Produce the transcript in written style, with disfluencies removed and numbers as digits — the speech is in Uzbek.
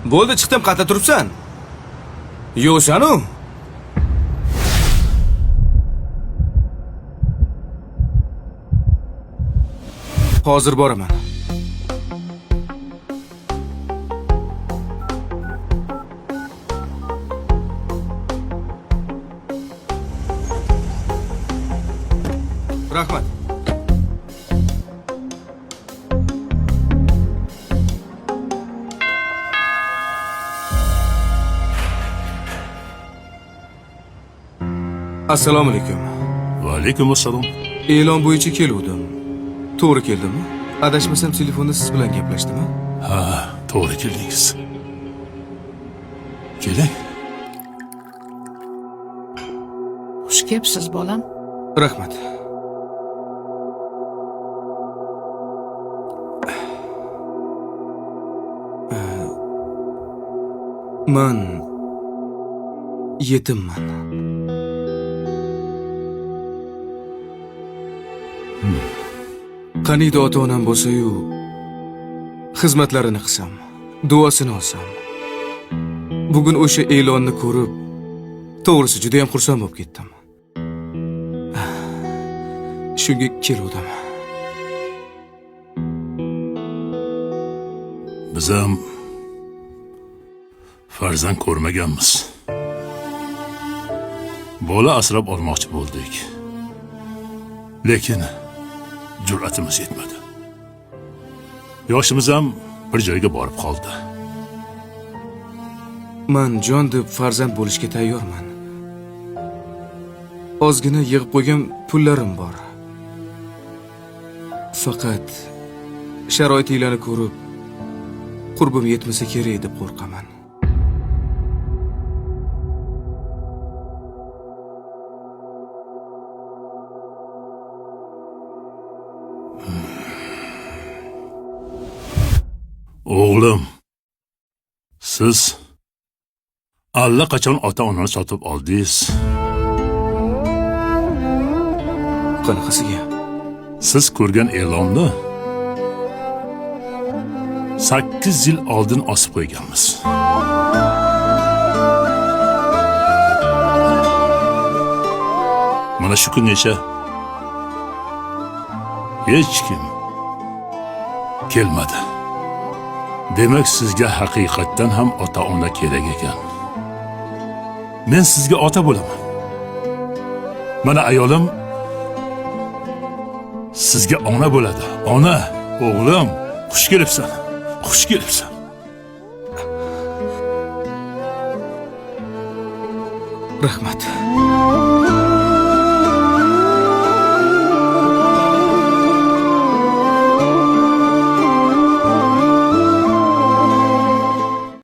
Bo'ldi, chiqdim, qayerda turibsan? Yo'qsan-u? Hozir boraman. Rahmat. Assalomu alaykum. Va alaykum assalom. E'lon bo'yicha keluvdim. To'g'ri keldimmi? Adashmasam telefonda siz bilan gaplashdimmi? Ha, to'g'ri keldingiz. Keling. Xush kelibsiz, bolam. Rahmat. Men yetimman. Qaniydi ota-onam bo'lsa-yu, xizmatlarini qilsam, duosini olsam. Bugun o'sha e'lonni ko'rib, to'g'risi juda ham xursand bo'lib ketdim. Shunga keluvdim. Biz ham farzand ko'rmaganmiz. Bola asrab olmoqchi bo'ldik. Lekin jur'atimiz yetmadi. Yoshimiz ham bir joyga borib qoldi. Men jon deb farzand bo'lishga tayyorman. Ozgina yig'ib qo'ygan pullarim bor. Faqat sharoitinglarni ko'rib, qurbim yetmasa kerak deb qo'rqaman. O'g'lim, siz allaqachon ota-onani sotib oldingiz. Qanaqasiga? Siz ko'rgan e'lonni 8 yil oldin osib qo'yganmiz. Mana shu kungacha hech kim kelmadi. Demak, sizga haqiqatdan ham ota-ona kerak ekan. Men sizga ota bo'laman. Mana ayolim sizga ona bo'ladi. Ona, o'g'lim, xush kelibsan. Xush kelibsan. Rahmat.